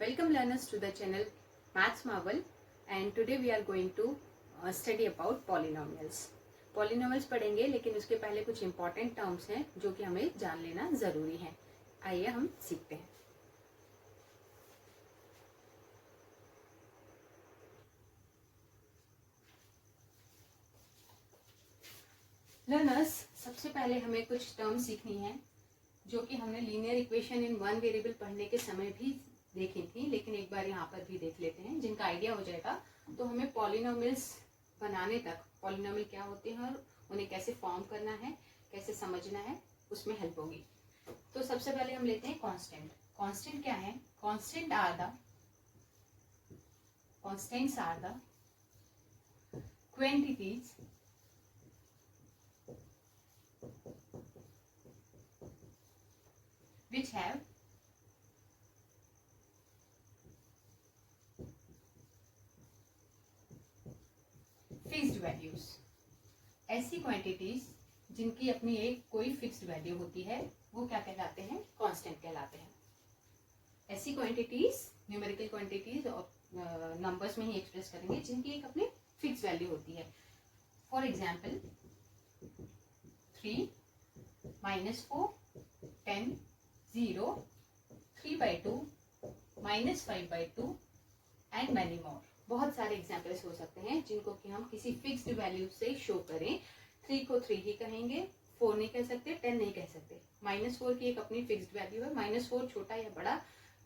Welcome learners to the channel Maths Marvel, and today we are going to study about polynomials. Polynomials पढ़ेंगे, लेकिन उसके पहले कुछ important terms हैं जो कि हमें जान लेना ज़रूरी है. आइए हम सीखते हैं. Learners, सबसे पहले हमें कुछ terms सीखनी है जो कि हमने linear equation in one variable पढ़ने के समय भी देखी थी, लेकिन एक बार यहाँ पर भी देख लेते हैं. जिनका आइडिया हो जाएगा तो हमें पॉलिनोमियल्स बनाने तक पॉलिनोमियल क्या होते हैं और उन्हें कैसे फॉर्म करना है, कैसे समझना है, उसमें हेल्प होगी. तो सबसे पहले हम लेते हैं कांस्टेंट. कांस्टेंट क्या है? Constants are the quantities which have fixed values. ऐसी क्वांटिटीज जिनकी अपनी एक कोई फिक्स्ड वैल्यू होती है वो क्या कहलाते हैं? कांस्टेंट कहलाते हैं. ऐसी क्वांटिटीज न्यूमेरिकल क्वांटिटीज और नंबर्स में ही एक्सप्रेस करेंगे जिनकी एक अपनी फिक्स वैल्यू होती है. For example 3, -4, 10, 0, 3/2, -5/2 and many more. बहुत सारे एग्जाम्पल्स हो सकते हैं जिनको कि हम किसी फिक्स्ड वैल्यू से शो करें. 3 को 3 ही कहेंगे, 4 नहीं कह सकते, 10 नहीं कह सकते. -4 की एक अपनी फिक्स्ड वैल्यू है. -4 छोटा या बड़ा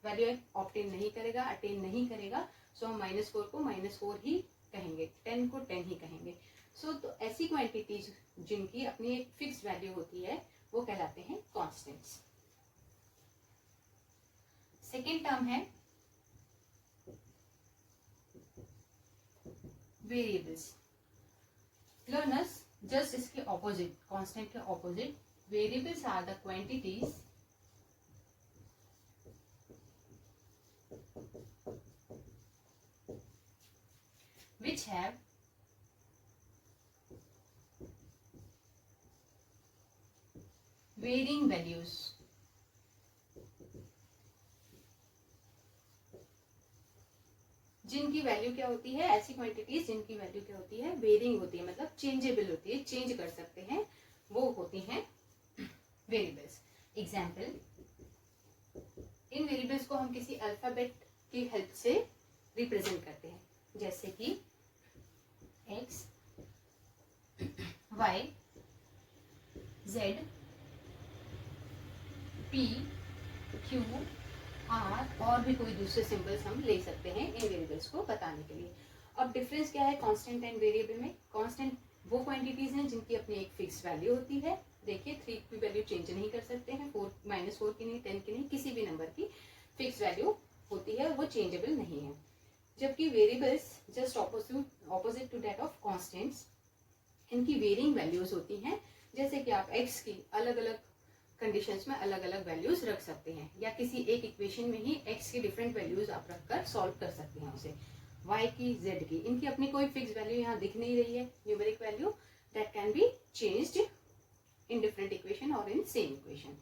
वैल्यू ऑब्टेन नहीं करेगा, अटेन नहीं करेगा, सो हम -4 को -4 ही कहेंगे, 10 को 10 ही कहेंगे. सो तो ऐसी क्वांटिटीज जिनकी अपनी एक फिक्स्ड वैल्यू होती है वो कहलाते हैं कॉन्स्टेंट्स. सेकेंड टर्म है वेरिएबल्स. लर्नर्स, जस्ट इसके ऑपोजिट, कांस्टेंट के opposite, variables are the quantities which have varying values. जिनकी वैल्यू क्या होती है? ऐसी क्वांटिटीज जिनकी वैल्यू क्या होती है? वेरिंग होती है, मतलब चेंजेबल होती है, चेंज कर सकते हैं, वो होती हैं वेरिएबल्स. एग्जाम्पल, इन वेरिएबल्स को हम किसी अल्फाबेट की हेल्प से रिप्रेजेंट करते हैं, जैसे कि x, y, z, p, q, r और भी कोई दूसरे सिंबल्स हम ले सकते हैं इन वेरिएबल्स को बताने के लिए. अब डिफरेंस क्या है कांस्टेंट एंड वेरिएबल में? कांस्टेंट वो क्वांटिटीज हैं जिनकी अपनी एक फिक्स वैल्यू होती है. देखिए 3 की वैल्यू चेंज नहीं कर सकते हैं, -4 की नहीं, 10 की नहीं, किसी भी नंबर की फिक्स वैल्यू होती है, वो चेंजेबल नहीं है. जबकि variables just opposite to that of constants, इनकी वेरिंग वैल्यूज होती हैं. जैसे कि आप x की अलग अलग कंडीशंस में अलग अलग वैल्यूज रख सकते हैं, या किसी एक इक्वेशन में ही x की डिफरेंट वैल्यूज आप रखकर सॉल्व कर सकते हैं उसे. y की, z की, इनकी अपनी कोई फिक्स वैल्यू यहाँ दिख नहीं रही है, numeric value that can be changed in different equation और इन सेम इक्वेशन.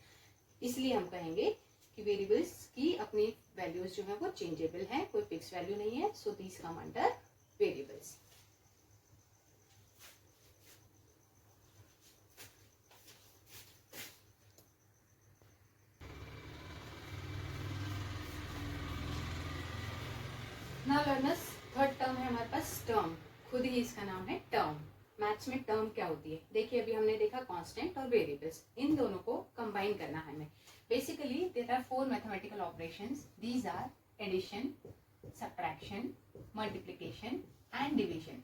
इसलिए हम कहेंगे कि वेरिएबल्स की अपनी वैल्यूज जो है वो चेंजेबल है, कोई फिक्स वैल्यू नहीं है. So these come under variables. Now learners, third term है हमारे पास टर्म. खुद ही इसका नाम है टर्म. मैथ्स में टर्म क्या होती है? देखिए अभी हमने देखा कांस्टेंट और वेरिएबल्स, इन दोनों को कंबाइन करना है हमें. Basically there are 4 mathematical operations. These are addition, subtraction, multiplication and division.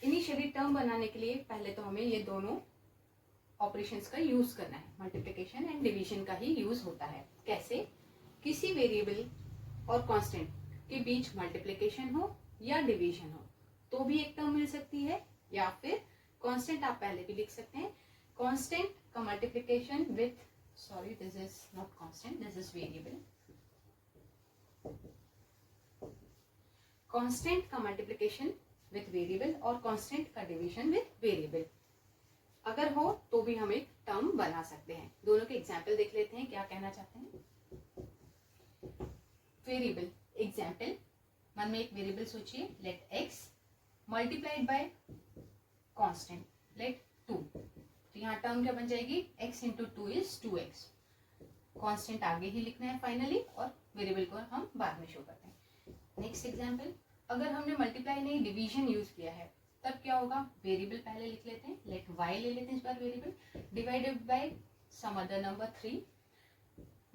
Initially term बनाने के लिए पहले तो हमें ये दोनों ऑपरेशंस का यूज करना है. मल्टीप्लिकेशन एंड डिवीजन का ही यूज होता है. कैसे? किसी वेरिएबल और कांस्टेंट के बीच मल्टीप्लिकेशन हो या डिवीजन हो तो भी एक टर्म मिल सकती है, या फिर कांस्टेंट आप पहले भी लिख सकते हैं. कांस्टेंट का multiplication with, sorry this is not constant, this is variable. Constant का मल्टीप्लिकेशन विथ वेरिएबल और कांस्टेंट का डिवीजन विथ वेरिएबल अगर हो तो भी हम एक टर्म बना सकते हैं. दोनों के एग्जाम्पल देख लेते हैं क्या कहना चाहते हैं. वेरिएबल, एग्जाम्पल, मन में एक वेरिएबल सोचिए, let x multiplied by constant let 2, तो यहाँ टर्म क्या बन जाएगी, x into 2 is 2x, constant आगे ही लिखना है फाइनली और वेरिएबल को हम बाद में शो करते हैं। नेक्स्ट एग्जाम्पल, अगर हमने मल्टीप्लाई नहीं डिवीजन यूज किया है तब क्या होगा, वेरिएबल पहले लिख लेते हैं, लेट y ले लेते हैं इस बार variable, divided by some other number 3।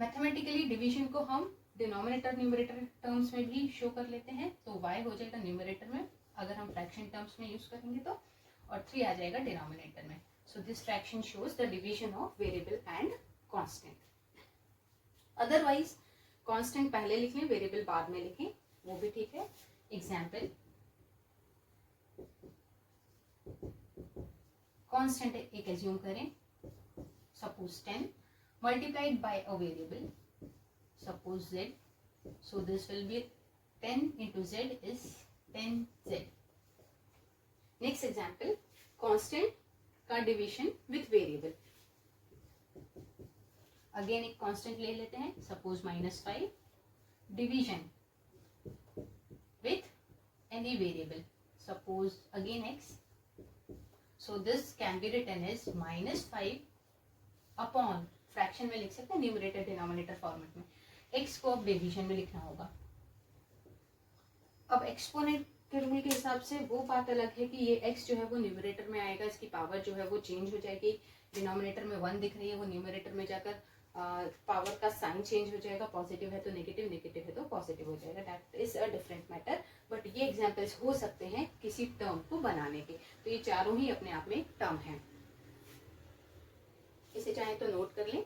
Mathematically division को हम डिनोमिनेटर न्यूमरेटर टर्म्स में भी शो कर लेते हैं, तो y हो जाएगा न्यूमरेटर में अगर हम फ्रैक्शन टर्म्स में यूज करेंगे तो, और 3 आ जाएगा डिनोमिनेटर में। So this fraction shows the division of variable and constant. Otherwise constant पहले लिख लें, वेरिएबल बाद में लिखें, वो भी ठीक है। एग्जाम्पल, कांस्टेंट एक एज्यूम करें, suppose 10 multiplied by a variable suppose z, so this will be 10 into z is 10z। Next example, constant का डिवीजन विथ वेरिएबल, अगेन एक कांस्टेंट ले लेते हैं, suppose -5, division with any variable suppose again x, so this can be written as -5 upon, fraction में लिख सकते हैं numerator denominator format में, x को अब डिवीजन में लिखना होगा। अब एक्सपोनेंट के रूल के हिसाब से वो बात अलग है कि ये x जो है वो न्यूमरेटर में आएगा, इसकी पावर जो है वो चेंज हो जाएगी, डिनोमिनेटर में 1 दिख रही है वो न्यूमरेटर में जाकर पावर का साइन चेंज हो जाएगा, पॉजिटिव है तो नेगेटिव, नेगेटिव है तो पॉजिटिव हो जाएगा, that is a different matter. But ये एग्जांपल्स हो सकते हैं किसी टर्म को बनाने के, तो ये चारों ही अपने आप में टर्म हैं, इसे चाहे तो नोट कर लें।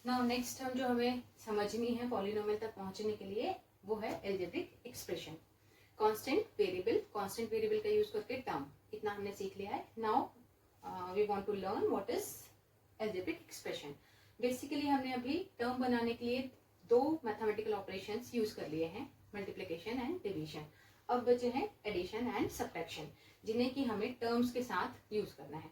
नाउ नेक्स्ट टर्म जो हमें समझनी है पॉलिनोमियल तक पहुंचने के लिए वो है एल्जेब्रिक एक्सप्रेशन। कांस्टेंट वेरिएबल का यूज करके टर्म, इतना हमने सीख लिया है। Now we want to learn what is algebraic expression. Basically हमने अभी टर्म बनाने के लिए 2 मैथमेटिकल ऑपरेशंस यूज कर लिए हैं, मल्टीप्लिकेशन एंड डिवीजन। अब बचे हैं एडिशन एंड सब्ट्रैक्शन, जिन्हें कि हमें टर्म्स के साथ यूज करना है।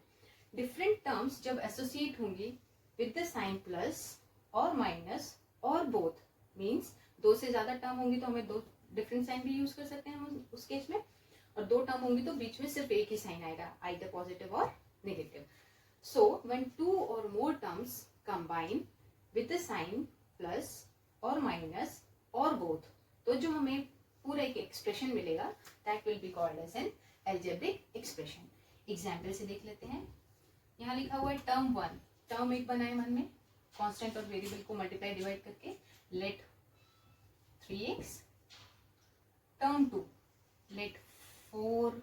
डिफरेंट टर्म्स जब एसोसिएट होंगी विद द साइन प्लस और माइनस और बोथ, मीन्स 2 से ज्यादा टर्म होंगी तो हमें 2 डिफरेंट साइन भी यूज कर सकते हैं हम उस केस में, और 2 टर्म होंगी तो बीच में सिर्फ एक ही साइन आएगा, आइदर पॉजिटिव और नेगेटिव। सो व्हेन 2 और more terms combine with the sign plus और माइनस और बोथ, तो जो हमें पूरा एक एक्सप्रेशन मिलेगा that will be called as an algebraic expression. Example से देख लेते हैं। यहाँ लिखा हुआ है टर्म 1, टर्म एक बनाए मन में, कांस्टेंट और वेरिएबल को मल्टीप्लाई डिवाइड करके, let 3x, term 2 let 4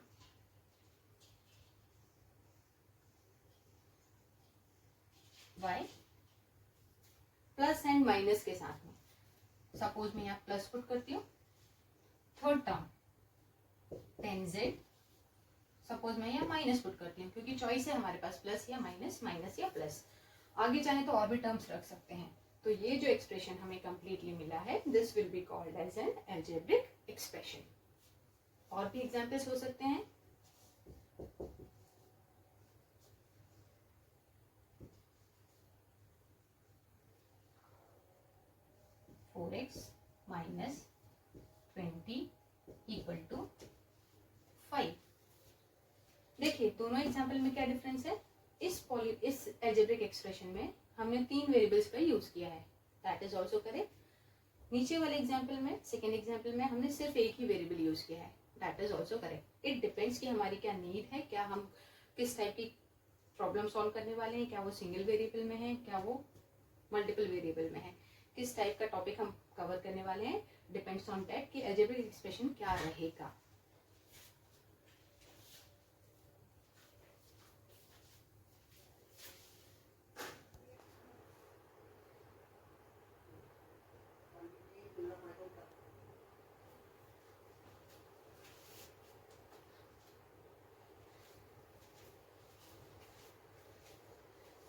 y plus and minus के साथ में, सपोज मैं यहाँ प्लस पुट करती हूँ। थर्ड टर्म 10z, सपोज मैं यहाँ माइनस पुट करती हूँ क्योंकि चॉइस है हमारे पास प्लस या माइनस, माइनस या प्लस, आगे चाहे तो और भी टर्म्स रख सकते हैं। तो ये जो एक्सप्रेशन हमें कंप्लीटली मिला है, this will be called as an algebraic expression. और भी एग्जांपल्स हो सकते हैं। Four x minus 20 equal to 5। देखिए दोनों एग्जाम्पल में क्या डिफरेंस है। इस एल्जेब्रिक एक्सप्रेशन में हमने 3 वेरिएबल्स पर यूज किया है, दैट इज ऑल्सो करेक्ट। नीचे वाले एग्जाम्पल में, सेकेंड एग्जाम्पल में हमने सिर्फ एक ही वेरिएबल यूज किया है, that is also correct. It depends कि हमारी क्या नीड है, क्या हम किस टाइप की प्रॉब्लम सॉल्व करने वाले हैं, क्या वो सिंगल वेरिएबल में है, क्या वो मल्टीपल वेरिएबल में है, किस टाइप का टॉपिक हम कवर करने वाले हैं, डिपेंड्स ऑन दैट कि एल्जेब्रिक एक्सप्रेशन क्या रहेगा।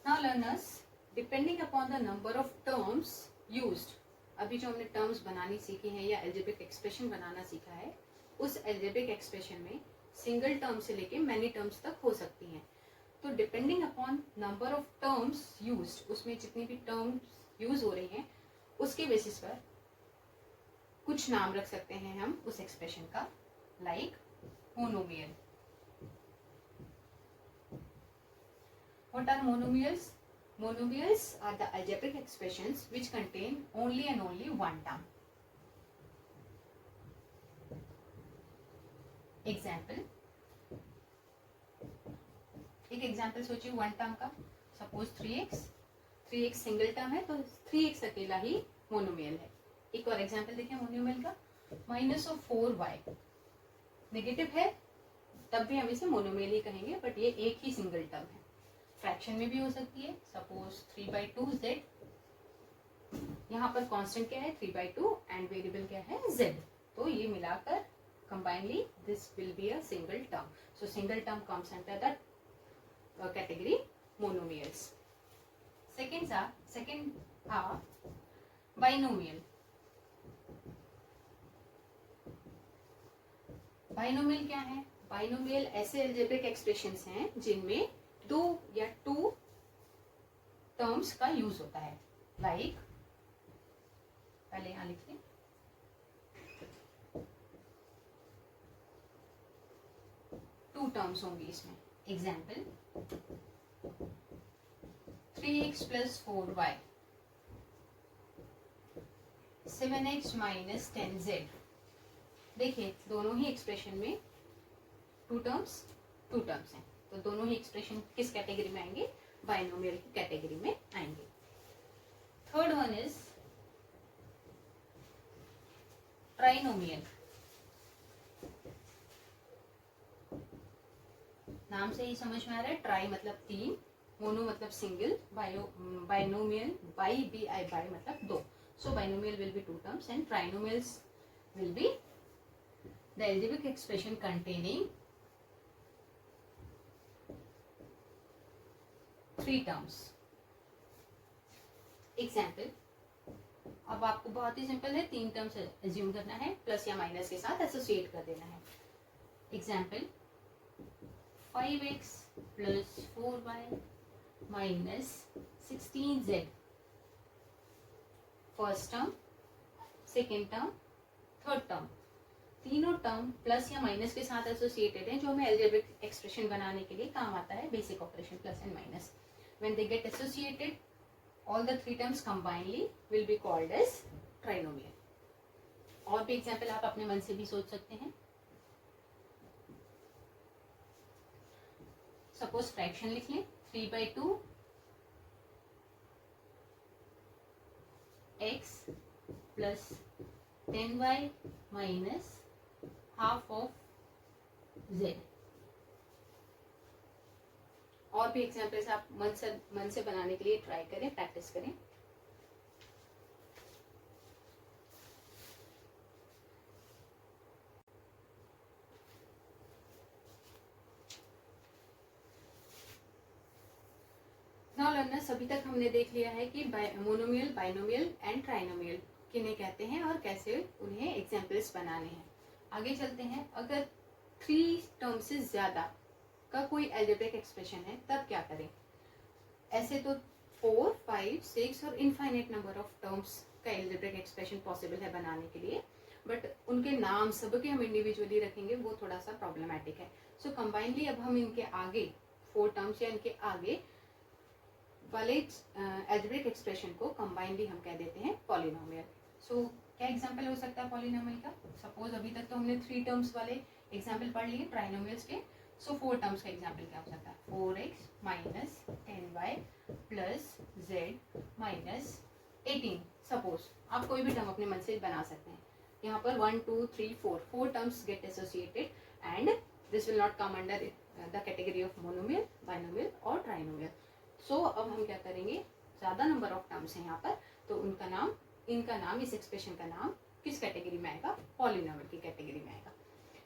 Now learners, depending upon the number of terms used, अभी जो हमने टर्म्स बनानी सीखी हैं या एल्जेब्रिक एक्सप्रेशन बनाना सीखा है, उस एल्जेब्रिक एक्सप्रेशन में सिंगल टर्म से लेके मैनी टर्म्स तक हो सकती हैं। तो depending upon number of terms used, उसमें जितनी भी टर्म्स यूज हो रही हैं उसके बेसिस पर कुछ नाम रख सकते हैं हम उस एक्सप्रेशन का, like monomial. What are monomials? Monomials are the algebraic expressions which contain only and only one term. Example, एक एग्जाम्पल सोचिए वन टर्म का, सपोज 3x सिंगल टर्म है तो 3x अकेला ही मोनोमियल है। एक और एग्जाम्पल देखिए मोनोमियल का, -4y नेगेटिव है तब भी हम इसे मोनोमियल ही कहेंगे, बट ये एक ही सिंगल टर्म है। फ्रैक्शन में भी हो सकती है, सपोज 3/2z, यहाँ पर कांस्टेंट क्या है 3/2 एंड वेरिएबल क्या है z, तो ये मिलाकर combinedly this will be a single term. So single term comes under the category monomials. Second are binomial. Binomial क्या है? Binomial ऐसे algebraic expressions हैं जिनमें दो या टू टर्म्स का यूज होता है, लाइक पहले यहाँ लिख लें, टू टर्म्स होंगी इसमें। Example 3x + 4y, 7x - 10z। देखिए दोनों ही एक्सप्रेशन में टू टर्म्स हैं, तो दोनों ही एक्सप्रेशन किस कैटेगरी में आएंगे? बाइनोमियल की कैटेगरी में आएंगे। Third one is trinomial. नाम से ही समझ में आ रहा है, ट्राई मतलब तीन, मोनो मतलब सिंगल, बाइनोमियल बाई मतलब दो। So binomial will be two terms and trinomials will be the algebraic expression containing three terms. Example, अब आपको बहुत ही सिंपल है, तीन टर्म्स एज्यूम करना है, प्लस या माइनस के साथ एसोसिएट कर देना है। Example 5x + 4y - 16z, first term, second term, third term, तीनों टर्म प्लस या माइनस के साथ एसोसिएटेड हैं, जो हमें एल्जेब्रिक एक्सप्रेशन बनाने के लिए काम आता है, basic operation plus and minus. When they get associated, all the three terms combinedly will be called as trinomial. और भी एग्जाम्पल आप अपने मन से भी सोच सकते हैं। सपोज फ्रैक्शन लिख लें, 3/2 x + 10y - half of z। और भी एग्जाम्पल्स आप मन से बनाने के लिए ट्राई करें, प्रैक्टिस करें। नाउ लर्नर्स, अभी तक हमने देख लिया है कि मोनोमियल, बाइनोमियल एंड ट्राइनोमियल किन्हें कहते हैं और कैसे उन्हें एग्जाम्पल्स बनाने हैं। आगे चलते हैं, अगर 3 टर्म से ज्यादा का कोई एल्जेब्रिक एक्सप्रेशन है तब क्या करें? ऐसे तो 4, 5, 6 और इनफाइनाइट नंबर ऑफ टर्म्स का एल्जेब्रिक एक्सप्रेशन पॉसिबल है बनाने के लिए, बट उनके नाम सबके हम इंडिविजुअली रखेंगे, वो थोड़ा सा प्रॉब्लमैटिक है। सो कंबाइनली अब हम इनके आगे 4 टर्म्स या इनके आगे वाले एल्जेब्रिक एक्सप्रेशन को कंबाइनली हम कह देते हैं पॉलिनोमियल। सो क्या एग्जांपल हो सकता है पॉलिनोमियल का? सपोज अभी तक तो हमने 3 टर्म्स वाले एग्जांपल पढ़ लिए ट्राइनोमियल्स के, सो 4 टर्म्स का एग्जांपल क्या हो सकता है? 4x - 10y + z - 18। सपोज आप कोई भी टर्म अपने मन से बना सकते हैं। यहाँ पर 1, 2, 3, 4 terms get associated and this will not come under the category of monomial, binomial और ट्राइनोमियल। सो अब हम क्या करेंगे, ज्यादा नंबर ऑफ टर्म्स हैं यहाँ पर, तो इनका नाम इस एक्सप्रेशन का नाम किस कैटेगरी में आएगा? पॉलिनोमियल की कैटेगरी में आएगा।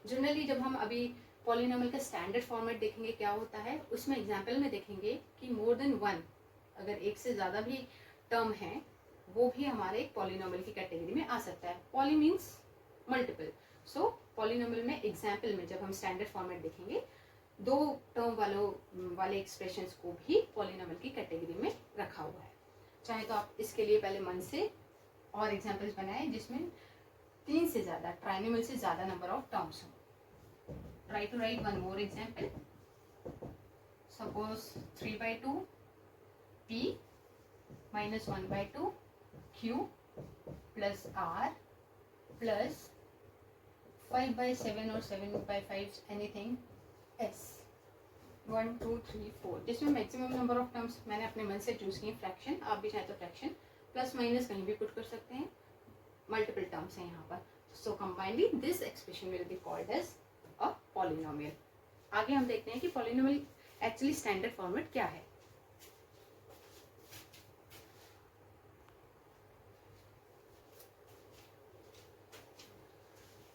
जनरली जब हम अभी पॉलिनोमियल का स्टैंडर्ड फॉर्मेट देखेंगे क्या होता है, उसमें एग्जाम्पल में देखेंगे कि मोर देन 1, अगर एक से ज्यादा भी टर्म है वो भी हमारे एक पॉलिनोमियल की कैटेगरी में आ सकता है। Poly means multiple. So polynomial में एग्जाम्पल में जब हम स्टैंडर्ड फॉर्मेट देखेंगे, 2 टर्म वाले एक्सप्रेशंस को भी पॉलिनोमियल की कैटेगरी में रखा हुआ है। चाहे तो आप इसके लिए पहले मन से और एग्जाम्पल्स बनाए जिसमें 3 से ज़्यादा, ट्राइनोमियल से ज़्यादा नंबर ऑफ टर्म्स हो। Try to write one more example. Suppose 3/2 p minus 1/2 q plus r plus 5/7 or 7/5 anything s 1 2 3 4, जिसमें मैक्सिमम नंबर ऑफ टर्म्स मैंने अपने मन से चूज किए फ्रैक्शन, आप भी चाहे तो फ्रैक्शन प्लस माइनस कहीं भी पुट कर सकते हैं, मल्टीपल टर्म्स हैं यहाँ पर। So combinely this expression will be called as a polynomial. आगे हम देखते हैं कि पॉलिनोमियल एक्चुअली स्टैंडर्ड फॉर्मेट क्या है।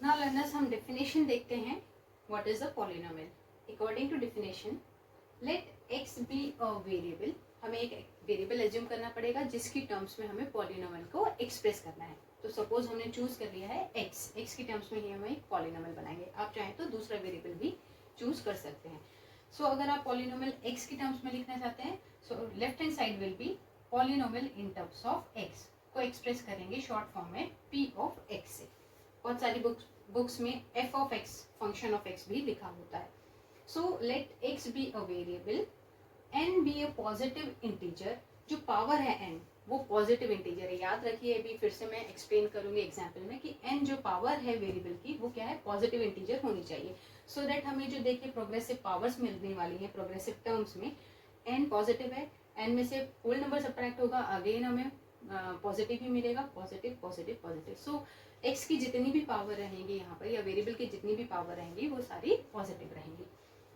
नाउ लर्नर्स, हम डेफिनेशन देखते हैं what is a polynomial. According to definition, let x be a variable. हमें एक वेरिएबल एज्यूम करना पड़ेगा जिसकी टर्म्स में हमें पॉलिनोमियल को एक्सप्रेस करना है। तो सपोज हमने चूज कर लिया है x की टर्म्स में ही हम एक पॉलिनोमियल बनाएंगे। आप चाहें तो दूसरा वेरिएबल भी चूज कर सकते हैं। सो अगर आप पॉलिनोमियल x की टर्म्स में लिखना चाहते हैं, so left hand side will be polynomial in terms of x को एक्सप्रेस करेंगे शॉर्ट फॉर्म में p ऑफ x से। बहुत सारी बुक्स में f of x, function of x भी लिखा होता है। So let x be a variable, n be a positive integer। जो पावर है n वो पॉजिटिव इंटीजर है। याद रखिए, अभी फिर से मैं एक्सप्लेन करूंगी एग्जाम्पल में कि n जो पावर है वेरिएबल की वो क्या है, पॉजिटिव इंटीजर होनी चाहिए। सो दैट हमें जो देखिए प्रोग्रेसिव पावर्स मिलने वाली है प्रोग्रेसिव टर्म्स में, n पॉजिटिव है, n में से होल नंबर सब्ट्रैक्ट होगा, अगेन हमें पॉजिटिव ही मिलेगा, पॉजिटिव पॉजिटिव पॉजिटिव। सो x की जितनी भी पावर रहेंगी यहाँ पर, या वेरिएबल की जितनी भी पावर रहेंगी वो सारी पॉजिटिव रहेंगी।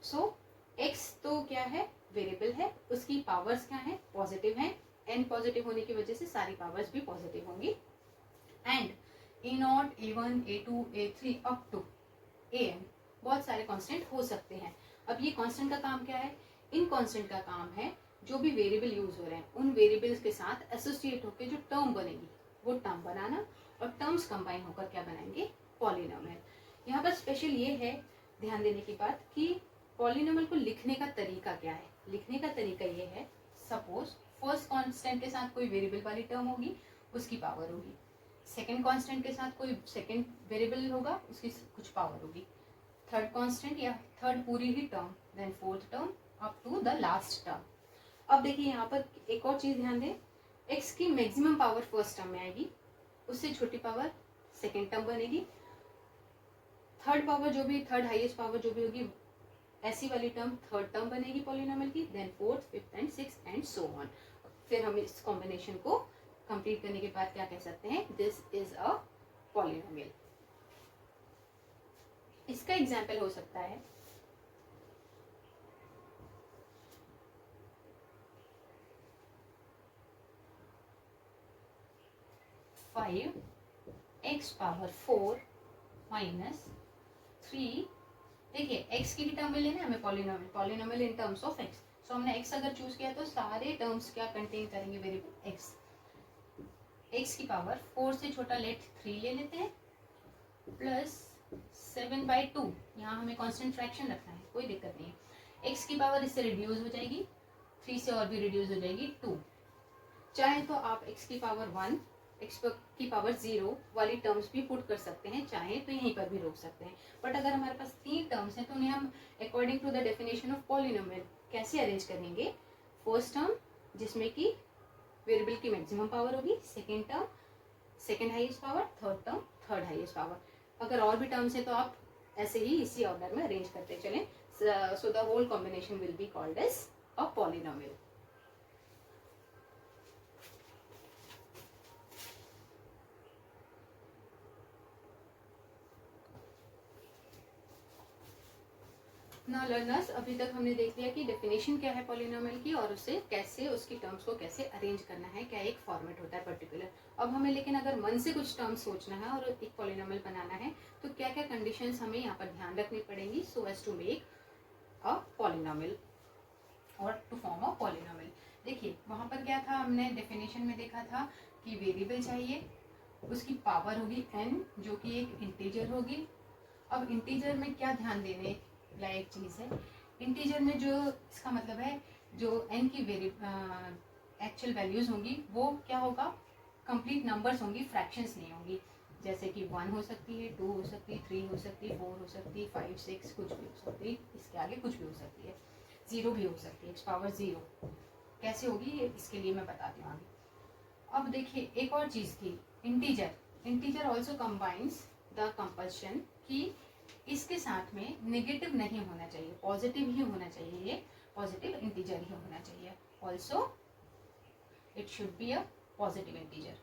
सो x तो क्या है, वेरिएबल है, उसकी पावर्स क्या है, पॉजिटिव है। n पॉजिटिव होने की वजह से सारी पावर्स भी पॉजिटिव होंगी। And a0, a1, a2, a3 up to an बहुत सारे कांस्टेंट हो सकते हैं। अब ये कांस्टेंट का काम क्या है, इन कांस्टेंट का काम है जो भी वेरिएबल यूज हो रहे हैं उन वेरिएबल्स के साथ एसोसिएट होकर जो टर्म बनेगी वो टर्म बनाना, और टर्म्स कंबाइन होकर क्या बनाएंगे, पॉलिनोमियल। यहाँ पर स्पेशल ये है ध्यान देने की बात कि पॉलिनोमियल को लिखने का तरीका क्या है। लिखने का तरीका ये है, सपोज फर्स्ट कांस्टेंट के साथ कोई वेरिएबल वाली टर्म होगी, उसकी पावर होगी। सेकंड कांस्टेंट के साथ कोई सेकंड वेरिएबल होगा, उसकी कुछ पावर होगी। थर्ड कांस्टेंट या थर्ड पूरी ही term, then fourth term up to the last term. अब देखिए यहाँ पर एक और चीज ध्यान दें, x की मैक्सिमम पावर फर्स्ट टर्म में आएगी, उससे छोटी पावर सेकेंड टर्म बनेगी, थर्ड पावर जो भी, थर्ड हाईएस्ट पावर जो भी होगी ऐसी वाली टर्म थर्ड टर्म बनेगी पॉलिनोमियल की, then fourth, fifth and sixth and so on. फिर हम इस कॉम्बिनेशन को कंप्लीट करने के बाद क्या कह सकते हैं, दिस इज अ पॉलिनोमियल। इसका एग्जाम्पल हो सकता है 5x पावर 4 माइनस 3। देखिए x की टर्म में लेना है हमें polynomial, polynomial in terms of x। सो हमने x अगर चूज किया तो सारे टर्म्स क्या कंटेन करेंगे, वेरिएबल x। x की पावर 4 से छोटा लेट 3 ले लेते हैं, प्लस 7/2। यहाँ हमें कांस्टेंट फ्रैक्शन रखना है, कोई दिक्कत नहीं है। x की पावर इससे रिड्यूस हो जाएगी, 3 से और भी रिड्यूस हो जाएगी 2। चाहे तो आप x की पावर 1, x की पावर 0 वाली टर्म्स भी पुट कर सकते हैं, चाहे तो यहीं पर भी रोक सकते हैं। बट अगर हमारे पास 3 टर्म्स हैं तो उन्हें हम according to the definition of polynomial कैसे अरेंज करेंगे। फर्स्ट टर्म जिसमें कि वेरिएबल की मैक्सिमम पावर होगी, second term second highest power, third term third highest power. अगर और भी टर्म्स है तो आप ऐसे ही इसी ऑर्डर में अरेंज करते चलें। So the whole combination will be called as a polynomial. ना लर्नर्स, अभी तक हमने देख लिया कि डेफिनेशन क्या है पॉलिनोमियल की, और उसे कैसे, उसकी टर्म्स को कैसे अरेंज करना है, क्या एक फॉर्मेट होता है पर्टिकुलर। अब हमें लेकिन अगर मन से कुछ टर्म्स सोचना है और एक पॉलिनोमियल बनाना है तो क्या क्या कंडीशंस हमें यहाँ पर ध्यान रखनी पड़ेंगी so as to make a polynomial और टू फॉर्म अ पॉलिनोमियल। देखिए वहाँ पर क्या था, हमने डेफिनेशन में देखा था की वेरिएबल चाहिए, उसकी पावर होगी n जो कि एक इंटीजर होगी। अब इंटीजर में क्या ध्यान देने लायक चीज़ है, इंटीजर में जो इसका मतलब है जो n की एक्चुअल वैल्यूज होंगी वो क्या होगा, कंप्लीट नंबर्स होंगी, फ्रैक्शंस नहीं होंगी। जैसे कि 1 हो सकती है, 2 हो सकती है, 3 हो सकती है, 4 हो सकती है, 5 6 कुछ भी हो सकती है, इसके आगे कुछ भी हो सकती है, 0 भी हो सकती है, x पावर 0 कैसे होगी इसके लिए मैं बताती हूँ आगे। अब देखिए एक और चीज़ थी, integer. Integer also combines the compulsion कि इसके साथ में नेगेटिव नहीं होना चाहिए, पॉजिटिव ही होना चाहिए, ये पॉजिटिव इंटीजर ही होना चाहिए। Also it should be a positive integer.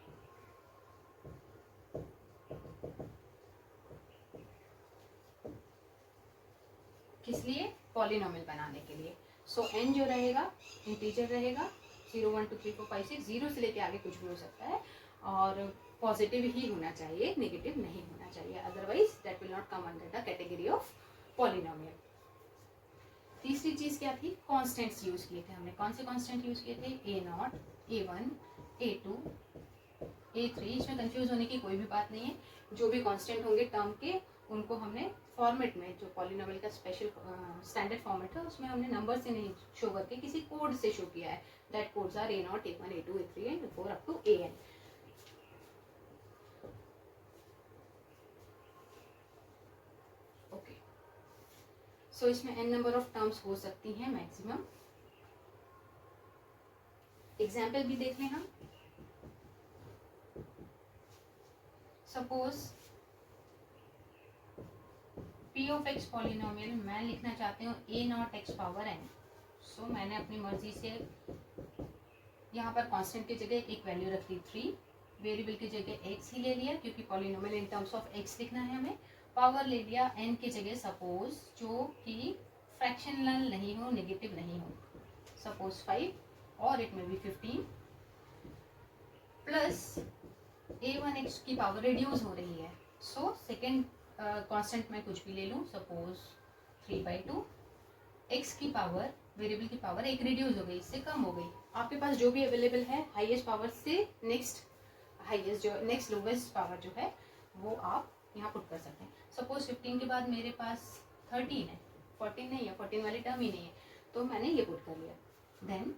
किस लिए, पॉलिनोमियल बनाने के लिए। सो n जो रहेगा इंटीजर रहेगा, 0 1 2 3 4 5 6, 0 से लेके आगे कुछ भी हो सकता है, और पॉजिटिव ही होना चाहिए, नेगेटिव नहीं होना चाहिए, otherwise that will not come under the category of polynomial. तीसरी चीज क्या थी, कॉन्स्टेंट्स यूज किए थे हमने। कौन से कॉन्स्टेंट यूज किए थे, a0, a1, a2, a3। इसमें कंफ्यूज होने की कोई भी बात नहीं है, जो भी कांस्टेंट होंगे टर्म के उनको हमने फॉर्मेट में, जो पॉलिनोमियल का स्पेशल स्टैंडर्ड फॉर्मेट है उसमें हमने नंबर से नहीं शो करके किसी कोड से शो किया है। That codes are a0, a1, a2, a3 and a4 up to an। Okay, so इसमें n नंबर ऑफ टर्म्स हो सकती हैं मैक्सिमम। एग्जाम्पल भी देख लें हम। Suppose p of x polynomial मैं लिखना चाहती हूँ a0 x पावर n। सो मैंने अपनी मर्जी से यहाँ पर कांस्टेंट की जगह एक वैल्यू रख ली 3, वेरिएबल की जगह x ही ले लिया क्योंकि polynomial in terms of x लिखना है हमें। पावर ले लिया n की जगह सपोज जो कि फ्रैक्शनल नहीं हो, नेगेटिव नहीं हो, सपोज 5 और इट में भी 15 प्लस a1x की पावर रिड्यूस हो रही है। सो सेकेंड कांस्टेंट मैं कुछ भी ले लूँ, सपोज 3/2, x की पावर, वेरिएबल की पावर एक रिड्यूस हो गई, इससे कम हो गई। आपके पास जो भी अवेलेबल है हाईएस्ट पावर से नेक्स्ट हाईएस्ट जो नेक्स्ट लोवेस्ट पावर जो है वो आप यहाँ पुट कर सकते हैं। सपोज 15 के बाद मेरे पास 13 है, 14 नहीं है, 14 वाली टर्म ही नहीं है, तो मैंने ये पुट कर लिया। देन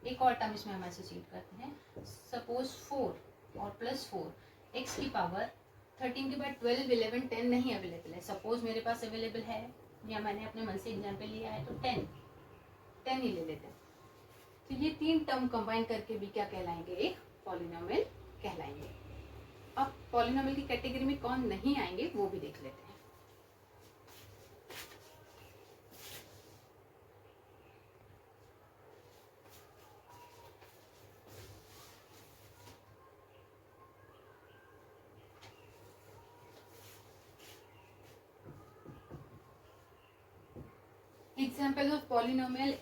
एक और टर्म इसमें हम एसोसिएट करते हैं, सपोज 4 और प्लस 4, एक्स की पावर 13 के बाद 12 11 10 नहीं अवेलेबल है। सपोज मेरे पास अवेलेबल है या मैंने अपने मन से एग्जाम्पल लिया है तो 10 ही ले लेते हैं। तो ये 3 टर्म कंबाइन करके भी क्या कहलाएंगे, एक पॉलिनोमियल कहलाएंगे। अब पॉलिनोमियल की कैटेगरी में कौन नहीं आएंगे वो भी देख लेते हैं। Example of polynomial,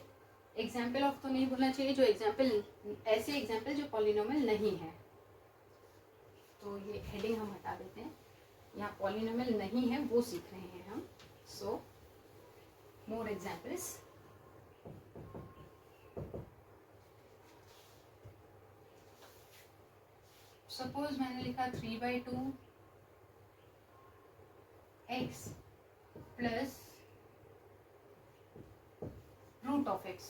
example of तो नहीं बोलना चाहिए, जो एग्जाम्पल, ऐसे एग्जाम्पल जो पॉलिनोमियल नहीं है, तो ये हेडिंग हम हटा देते हैं। यहाँ पॉलिनोमियल नहीं है वो सीख रहे हैं हम। सो मोर एग्जाम्पल्स, सपोज मैंने लिखा 3/2 x plus root of x।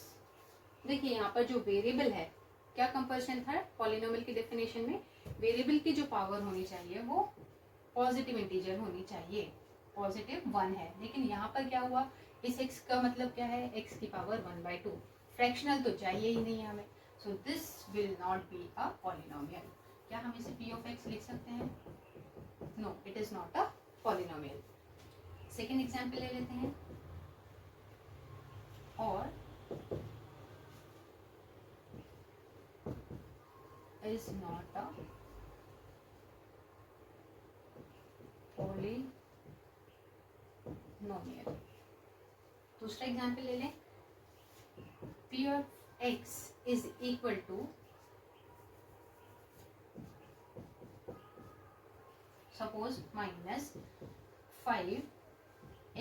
देखिए यहाँ पर जो वेरिएबल है, क्या कंपल्शन था पॉलिनोमियल की डेफिनेशन में, वेरिएबल की जो पावर होनी चाहिए वो पॉजिटिव इंटीजर होनी चाहिए, पॉजिटिव 1 है। लेकिन यहाँ पर क्या हुआ, इस x का मतलब क्या है, x की पावर 1/2, फ्रैक्शनल तो चाहिए ही नहीं हमें। So this will not be a polynomial. क्या हम इसे p ऑफ x लिख सकते हैं, no, it is not a polynomial. Second example ले लेते हैं, और is not a polynomial। दूसरा एग्जाम्पल ले लें, p of x is equal to, suppose -5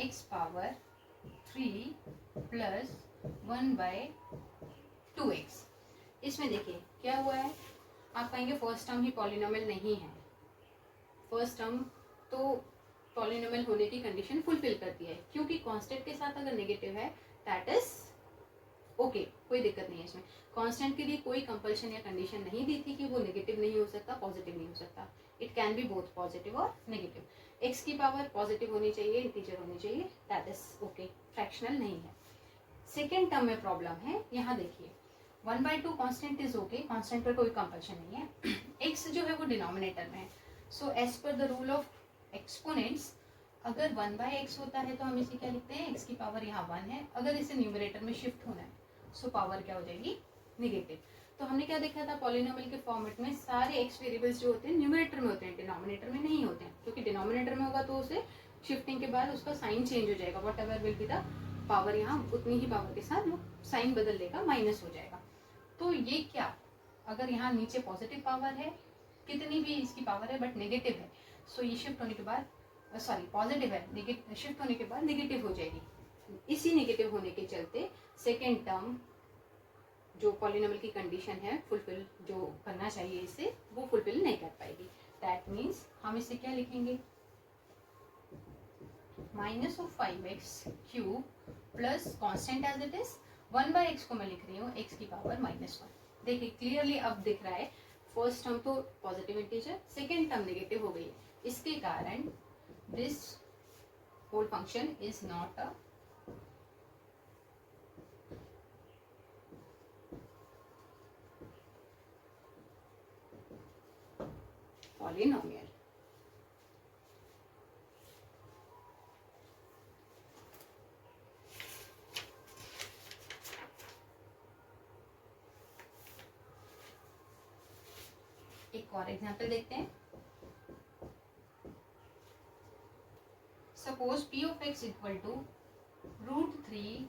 x power 3 plus 1/2x। इसमें देखिए क्या हुआ है, आप कहेंगे फर्स्ट टर्म ही पॉलिनोमियल नहीं है। फर्स्ट टर्म तो पॉलिनोमियल होने की कंडीशन फुलफिल करती है, क्योंकि कांस्टेंट के साथ अगर नेगेटिव है दैट इज ओके, कोई दिक्कत नहीं है इसमें। कांस्टेंट के लिए कोई कंपल्शन या कंडीशन नहीं दी थी कि वो नेगेटिव नहीं हो सकता, पॉजिटिव नहीं हो सकता। It can be both positive और नेगेटिव। एक्स की पावर पॉजिटिव होनी चाहिए, इंटीजर होनी चाहिए, दैट इज ओके, फ्रैक्शनल नहीं है। सेकेंड टर्म में प्रॉब्लम है, यहाँ देखिए 1/2 कांस्टेंट इज ओके, कांस्टेंट पर कोई कंपल्शन नहीं है। एक्स जो है वो डिनोमिनेटर में है, so as per the rule of exponents अगर 1/x होता है तो हम इसे क्या लिखते हैं, x की पावर यहाँ 1 है। अगर इसे न्यूमरेटर में शिफ्ट होना है सो पावर क्या हो जाएगी, नेगेटिव। तो हमने क्या देखा था, पॉलिनोमियल के फॉर्मेट में सारे x वेरिएबल्स जो होते हैं न्यूमरेटर में होते हैं, डिनोमिनेटर में नहीं होते हैं, क्योंकि डिनोमिनेटर में होगा तो उसे शिफ्टिंग के बाद उसका साइन चेंज हो जाएगा, what ever will be the power, यहाँ उतनी ही पावर के साथ वो साइन बदल लेगा, माइनस हो जाएगा। तो ये क्या, अगर यहाँ नीचे पॉजिटिव पावर है, कितनी भी इसकी पावर है बट नेगेटिव है, सो ये शिफ्ट होने के बाद सॉरी पॉजिटिव है, शिफ्ट होने के बाद नेगेटिव हो जाएगी। इसी नेगेटिव होने के चलते सेकेंड टर्म जो पॉलिनोमियल की कंडीशन है फुलफिल जो करना चाहिए इसे, वो फुलफिल नहीं कर पाएगी। दैट मीन्स हम इसे क्या लिखेंगे, minus of 5x³ plus constant as it is 1/x को मैं लिख रही हूँ x की पावर -1। देखिए क्लियरली अब दिख रहा है, फर्स्ट टर्म तो positive integer, second term negative हो गई है, इसके कारण this whole function is not a polynomial। एक और एग्जांपल देखते हैं। Suppose p of x equal to √3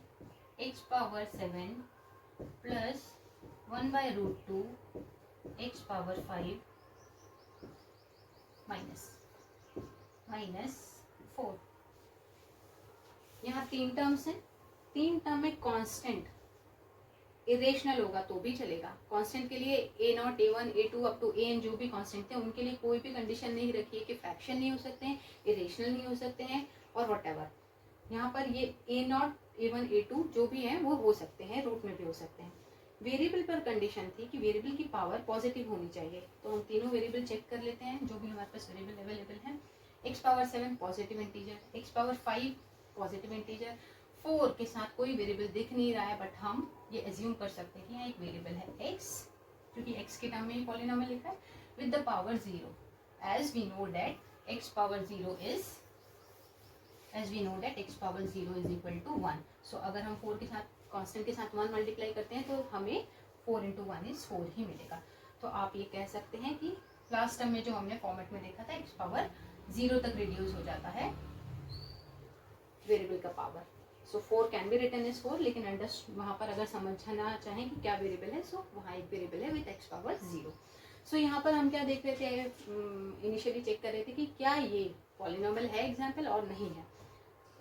x⁻7 plus 1/√2 x⁻5 minus 4। यहाँ तीन टर्म्स हैं, तीन टर्म में कांस्टेंट इरेशनल होगा तो भी चलेगा। कांस्टेंट के लिए a0, a1, a2 up to an जो भी कांस्टेंट थे उनके लिए कोई भी कंडीशन नहीं रखी है कि फ्रैक्शन नहीं हो सकते हैं, इरेशनल नहीं हो सकते हैं और व्हाटएवर। यहाँ पर ये a0, a1, a2 जो भी हैं वो हो सकते हैं, रूट में भी हो सकते हैं। वेरिएबल पर कंडीशन थी कि वेरिएबल की पावर पॉजिटिव होनी चाहिए, तो हम तीनों वेरिएबल चेक कर लेते हैं जो भी हमारे पास वेरिएबल अवेलेबल है। x⁻7 positive integer, x⁻5 positive integer, 4 के साथ कोई वेरिएबल दिख नहीं रहा है बट हम ये एज्यूम कर सकते हैं कि यहाँ एक वेरिएबल है x, क्योंकि x के टर्म में ही पॉलिनोमियल लिखा है, with the power 0 as we know that x⁻0 is equal to 1। So अगर हम 4 के साथ कांस्टेंट के साथ 1 मल्टीप्लाई करते हैं तो हमें 4 × 1 = 4 ही मिलेगा। तो आप ये कह सकते हैं कि लास्ट टर्म में जो हमने फॉर्मेट में देखा था x⁻0 तक रिड्यूस हो जाता है वेरिएबल का power. So 4 can be written as 4, लेकिन वहाँ पर अगर समझना चाहें कि क्या वेरिएबल है, सो वहाँ एक वेरिएबल है विद x⁻0। सो यहाँ पर हम क्या देख रहे थे, इनिशियली चेक कर रहे थे कि क्या ये पॉलिनोमियल है एग्जाम्पल और नहीं है।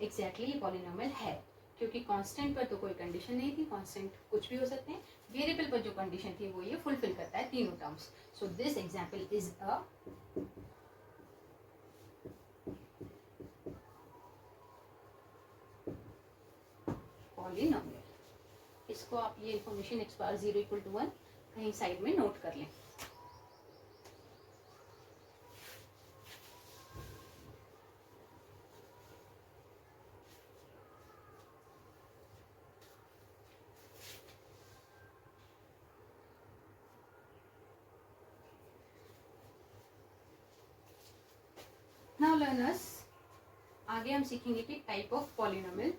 एग्जैक्टली ये पॉलिनोमियल है, क्योंकि कांस्टेंट पर तो कोई कंडीशन नहीं थी, कांस्टेंट कुछ भी हो सकते हैं। वेरिएबल पर जो कंडीशन थी वो ये फुलफिल करता है तीनों terms. So this example is a polynomial. इसको आप ये इन्फॉर्मेशन x⁻0 = 1 कहीं साइड में नोट कर लें। नाउ लर्नर्स, आगे हम सीखेंगे कि टाइप ऑफ पॉलिनोमियल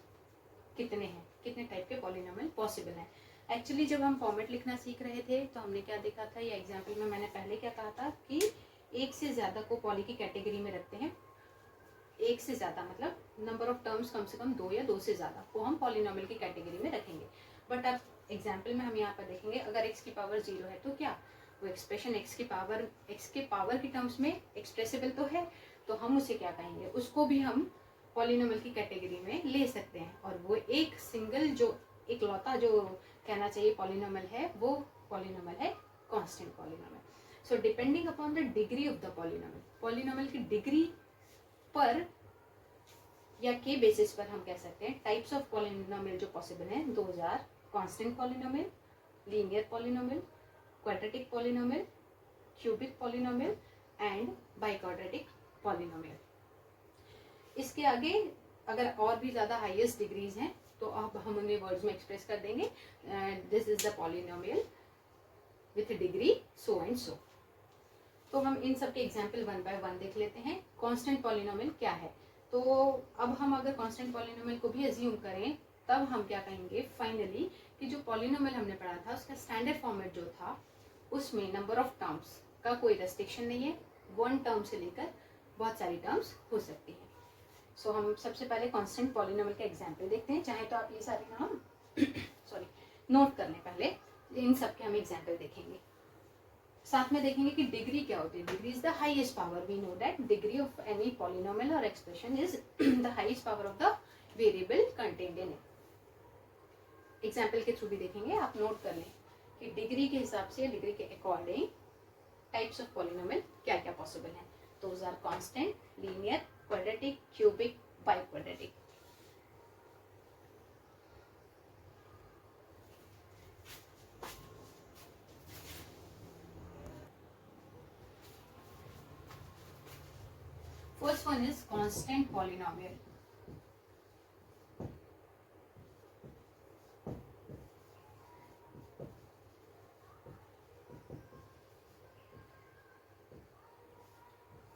कितने हैं, कितने टाइप के पॉलिनोमियल पॉसिबल हैं। एक्चुअली जब हम फॉर्मेट लिखना सीख रहे थे तो हमने क्या देखा था, ये एग्जाम्पल में मैंने पहले क्या कहा था कि एक से ज़्यादा को पॉली की कैटेगरी में रखते हैं। एक से ज़्यादा मतलब नंबर ऑफ टर्म्स कम से कम 2 या 2 से ज़्यादा को हम पॉलिनोमियल की कैटेगरी में रखेंगे। बट अब एग्जाम्पल में हम यहाँ पर देखेंगे अगर x की पावर 0 है तो क्या वो एक्सप्रेशन x के पावर की टर्म्स में एक्सप्रेसिबल तो है, तो हम उसे क्या कहेंगे, उसको भी हम पॉलिनोमियल की कैटेगरी में ले सकते हैं। और वो एक सिंगल जो इकलौता जो कहना चाहिए पॉलिनोमियल है वो पॉलिनोमियल है constant polynomial. So depending upon the degree of the polynomial, polynomial की डिग्री पर या के बेसिस पर हम कह सकते हैं टाइप्स ऑफ पॉलिनोमियल जो पॉसिबल हैं। Those are constant polynomial, linear polynomial, quadratic polynomial, cubic polynomial and biquadratic polynomial. इसके आगे अगर और भी ज्यादा हाईएस्ट डिग्रीज हैं तो अब हम उन्हें वर्ड्स में एक्सप्रेस कर देंगे, this is the polynomial with degree so and so. तो हम इन सब के एग्जाम्पल वन बाय वन देख लेते हैं। कांस्टेंट पॉलिनोमियल क्या है, तो अब हम अगर कांस्टेंट पॉलिनोमियल को भी अज्यूम करें तब हम क्या कहेंगे फाइनली कि जो पॉलिनोमियल हमने पढ़ा था उसका स्टैंडर्ड फॉर्मेट जो था उसमें नंबर ऑफ टर्म्स का कोई रेस्ट्रिक्शन नहीं है, वन टर्म से लेकर बहुत सारी टर्म्स हो सकती है। सो हम सबसे पहले कांस्टेंट पॉलिनोमियल का एग्जाम्पल देखते हैं। चाहे तो आप ये सारे नाम सॉरी नोट कर लें, पहले इन सब के हम एग्जाम्पल देखेंगे, साथ में देखेंगे कि डिग्री क्या होती है। Degree is the highest power, we know that degree of any polynomial or expression is the highest power of the variable contained in it. Example के थ्रू भी देखेंगे, आप नोट कर लें कि डिग्री के हिसाब से, डिग्री के अकॉर्डिंग टाइप्स ऑफ पॉलिनोमियल क्या क्या पॉसिबल है। Those are constant, linear, quadratic, cubic, biquadratic. First one is constant polynomial.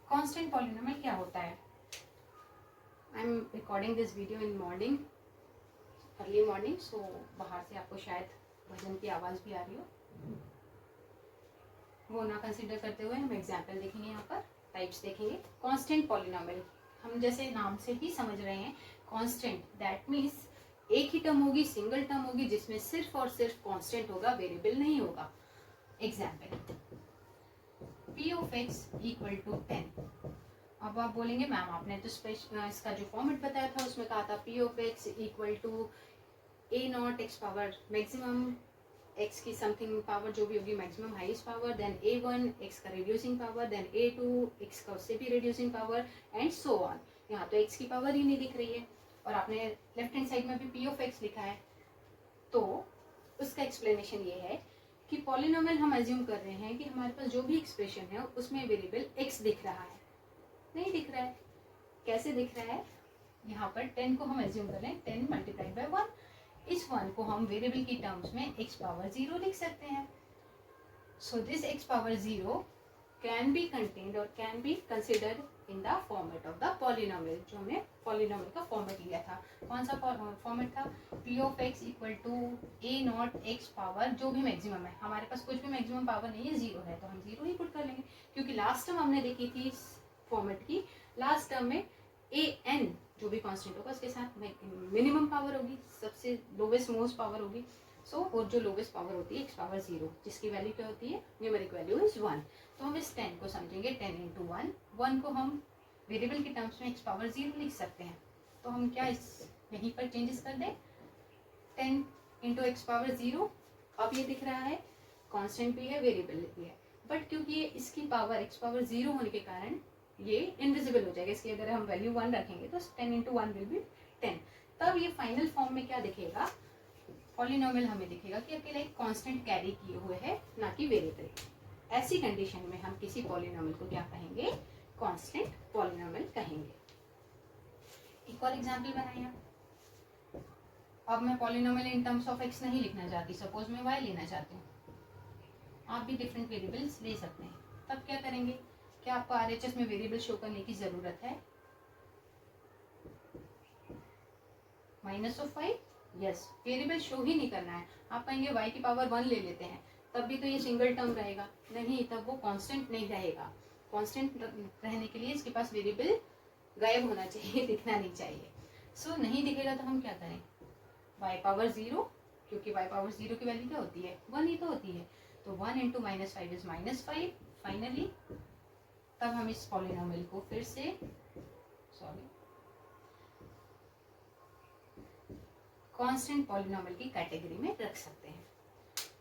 Constant polynomial क्या होता है? I am recording this video in morning, early morning, so बाहर से आपको शायद भजन की आवाज भी आ रही हो, वो ना कंसिडर करते हुए हम एग्जाम्पल देखेंगे। यहाँ पर टाइप्स देखेंगे। कांस्टेंट पॉलिनोमियल, हम जैसे नाम से ही समझ रहे हैं, कांस्टेंट दैट मीन्स एक ही टर्म होगी, सिंगल टर्म होगी जिसमें सिर्फ और सिर्फ कांस्टेंट होगा, वेरिएबल नहीं होगा। Example p of x equal to 10। अब आप बोलेंगे मैम आपने तो इसका जो फॉर्मेट बताया था उसमें कहा था p of x equal to a nought x power maximum x की समथिंग पावर जो भी होगी maximum highest power, then a1 x का reducing power, then a2 x का उससे भी reducing power and so on. यहाँ तो x की पावर ही नहीं दिख रही है और आपने लेफ्ट हैंड साइड में भी p ऑफ x लिखा है। तो उसका एक्सप्लेनेशन ये है कि पॉलिनोमियल हम अज्यूम कर रहे हैं कि हमारे पास जो भी एक्सप्रेशन है उसमें वेरिएबल x दिख रहा है, नहीं दिख रहा है। कैसे दिख रहा है, यहाँ पर 10 को हम अज्यूम कर रहे हैं, 10 मल्टीप्लाइड बाय 1। इस 1 को हम वेरिएबल की टर्म्स में x पावर 0 लिख सकते हैं। So this x power 0 can be contained or can be considered in the format of the polynomial. जो हमने पॉलिनोमियल का फॉर्मेट लिया था, कौन सा फॉर्मेट था, p of x equal to a nought x power जो भी मैक्सिमम है। हमारे पास कुछ भी मैक्सिमम पावर नहीं है, 0 है, तो हम 0 ही पुट कर लेंगे क्योंकि लास्ट टर्म हमने देखी थी इस फॉर्मेट की, लास्ट टर्म में an जो भी कांस्टेंट होगा उसके साथ मिनिमम पावर होगी, सबसे लोवेस्ट मोस्ट पावर होगी। सो और जो लोवेस्ट पावर होती है x पावर 0 जिसकी वैल्यू क्या होती है, न्यूमेरिक वैल्यू इज 1। तो हम इस 10 को समझेंगे 10 इंटू 1, 1 को हम वेरिएबल की टर्म्स में x पावर 0 लिख सकते हैं। तो हम क्या इस यहीं पर चेंजेस कर दें, 10 इंटू x पावर 0। अब ये दिख रहा है कांस्टेंट भी है, वेरिएबल भी है, बट क्योंकि ये इसकी पावर x पावर 0 होने के कारण ये इनविजिबल हो जाएगा। इसकी अगर हम वैल्यू 1 रखेंगे तो 10 इंटू 1 विल बी 10। तब ये फाइनल फॉर्म में क्या दिखेगा, पॉलिनोमियल हमें दिखेगा कि अकेला एक कांस्टेंट कैरी किए हुए है, ना कि वेरिएबल। ऐसी कंडीशन में हम किसी पॉलिनोमियल को क्या कहेंगे, कांस्टेंट पॉलिनोमियल कहेंगे। एक और एग्जांपल बनाएं आप। अब मैं polynomial in terms of x नहीं लिखना चाहती, सपोज मैं y लेना चाहती हूँ, आप भी डिफरेंट वेरिएबल्स ले सकते हैं। तब क्या करेंगे, क्या आपको RHS में वेरिएबल शो करने की जरूरत है, minus of 5, yes, variable show ही नहीं करना है। आप कहेंगे y की पावर 1 ले लेते हैं, तब भी तो ये सिंगल टर्म रहेगा, नहीं, तब वो कांस्टेंट नहीं रहेगा। कांस्टेंट रहने के लिए इसके पास वेरिएबल गायब होना चाहिए, दिखना नहीं चाहिए। सो नहीं दिखेगा तो हम क्या करें, y पावर 0, क्योंकि y पावर 0 की वैल्यू क्या होती है, 1 ही तो होती है। तो 1 into minus 5 is minus 5 finally. तब हम इस पॉलिनोमियल को फिर से कांस्टेंट पॉलिनोमियल की कैटेगरी में रख सकते हैं।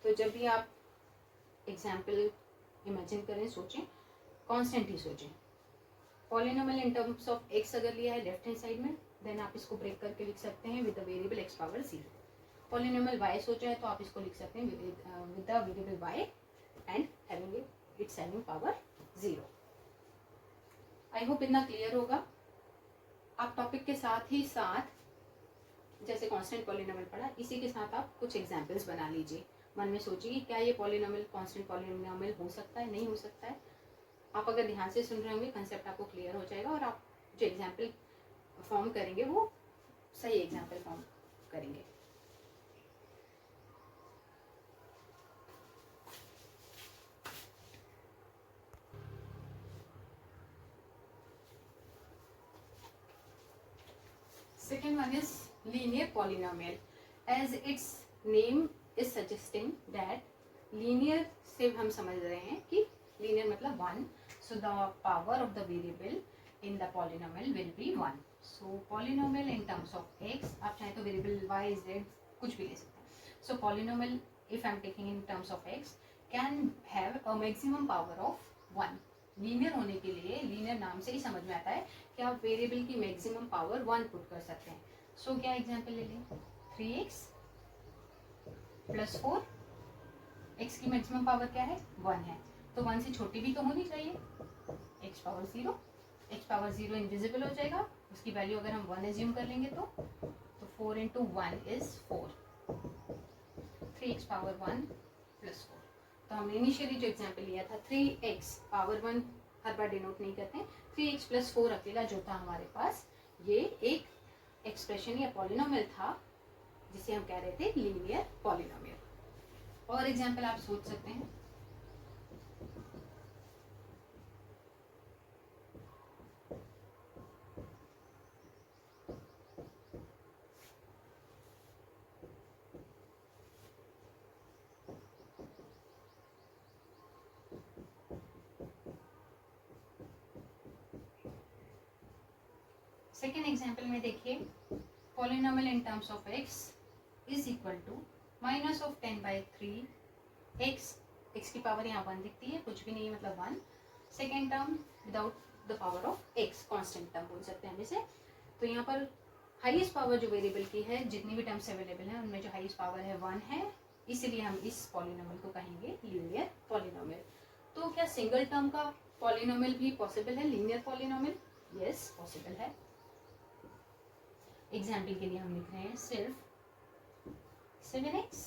तो जब भी आप एग्जाम्पल इमेजिन करें, सोचें, कांस्टेंट ही सोचें। Polynomial in terms of x अगर लिया है लेफ्ट हैंड साइड में, देन आप इसको ब्रेक करके लिख सकते हैं with the variable x power 0। Polynomial y सोचा है तो आप इसको लिख सकते हैं with the variable y and having its having power 0। I hope इतना क्लियर होगा। आप टॉपिक के साथ ही साथ जैसे कांस्टेंट पॉलिनोमियल पढ़ा, इसी के साथ आप कुछ एग्जांपल्स बना लीजिए। मन में सोचिए कि क्या ये पॉलिनोमियल कांस्टेंट पॉलिनोमियल हो सकता है, नहीं हो सकता है। आप अगर ध्यान से सुन रहे होंगे कंसेप्ट आपको क्लियर हो जाएगा और आप जो एग्जाम्पल फॉर्म करेंगे वो सही एग्जाम्पल फॉर्म करेंगे। Second one is linear polynomial. As its name is suggesting that linear से हम समझ रहे हैं कि linear मतलब 1, so the power of the variable in the polynomial will be 1. So polynomial in terms of x, आप चाहे तो variable y z कुछ भी ले सकते हैं। So polynomial if I am taking in terms of x can have a maximum power of 1. Linear होने के लिए, लीनियर नाम से ही समझ में आता है कि आप वेरिएबल की मैक्सिमम पावर 1 पुट कर सकते हैं। सो क्या एग्जांपल ले लें, 3x + 4, x की मैक्सिमम पावर क्या है, 1 है, तो 1 से छोटी भी तो होनी चाहिए, x power 0। x power 0 invisible हो जाएगा, उसकी वैल्यू अगर हम 1 एज्यूम कर लेंगे तो 4 × 1 = 4, 3x पावर 1 + 4। तो हमने इनिशियली जो एग्जांपल लिया था 3x पावर 1 हर बार डिनोट नहीं करते, 3x + 4 अकेला जो था हमारे पास, ये एक एक्सप्रेशन या पॉलिनोमियल था जिसे हम कह रहे थे लीनियर पॉलिनोमियल। और एग्जांपल आप सोच सकते हैं, सेकेंड एग्जाम्पल में देखिए, polynomial in terms of x is equal to -10/3 x की पावर यहाँ 1 दिखती है, कुछ भी नहीं मतलब 1। Second term without the power of x, constant term बोल सकते हैं हम इसे। तो यहाँ पर हाईएस्ट पावर जो वेरिएबल की है, जितनी भी टर्म्स अवेलेबल है उनमें जो हाईएस्ट पावर है 1 है, इसीलिए हम इस पॉलिनोमियल को कहेंगे लीनियर पॉलिनोमियल। तो क्या सिंगल टर्म का पॉलिनोमियल भी पॉसिबल है, लीनियर पॉलिनोमियल? यस, पॉसिबल है। एग्जाम्पल के लिए हम लिख रहे हैं सिर्फ 7x,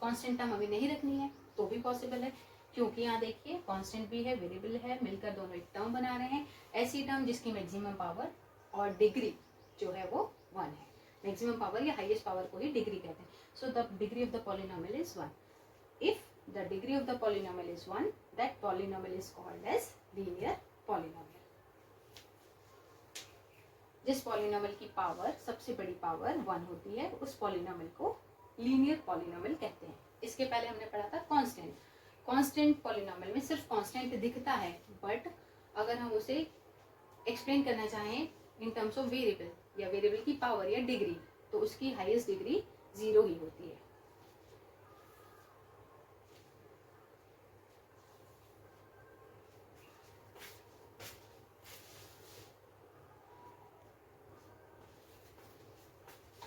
कांस्टेंट टर्म हमें नहीं रखनी है तो भी पॉसिबल है, क्योंकि यहाँ देखिए कांस्टेंट भी है, वेरिएबल है, मिलकर दोनों एक टर्म बना रहे हैं। ऐसी टर्म जिसकी मैक्सिमम पावर और डिग्री जो है वो 1 है। मैक्सिमम पावर या हाईएस्ट पावर को ही डिग्री कहते हैं। So the degree of the polynomial is 1। If the degree of the polynomial is 1, that polynomial is called as linear polynomial. जिस पॉलिनोमियल की पावर, सबसे बड़ी पावर 1 होती है, उस पॉलिनोमियल को लीनियर पॉलिनोमियल कहते हैं। इसके पहले हमने पढ़ा था कांस्टेंट। कांस्टेंट पॉलिनोमियल में सिर्फ कांस्टेंट दिखता है, बट अगर हम उसे एक्सप्लेन करना चाहें इन टर्म्स ऑफ वेरिएबल या वेरिएबल की पावर या डिग्री, तो उसकी हाईएस्ट डिग्री 0 ही होती है।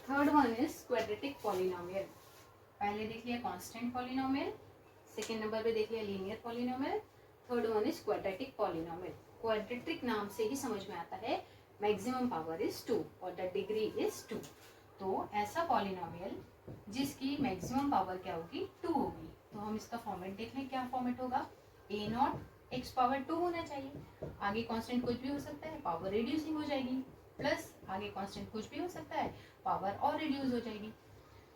Third one is quadratic polynomial. पहले देख लिया कांस्टेंट पॉलिनोमियल, सेकेंड नंबर पे देख लिया linear polynomial, third one is quadratic polynomial. Quadratic नाम से ही समझ में आता है मैक्सिमम पावर इज 2 और द डिग्री इज 2। तो ऐसा पॉलिनोमियल जिसकी मैक्सिमम पावर क्या होगी, 2 होगी। तो हम इसका फॉर्मेट देख लें, क्या फॉर्मेट होगा, a0 x पावर 2 होना चाहिए। आगे कांस्टेंट कुछ भी हो सकता है, पावर रिड्यूसिंग हो जाएगी, प्लस आगे कांस्टेंट कुछ भी हो सकता है, पावर और रिड्यूस हो जाएगी।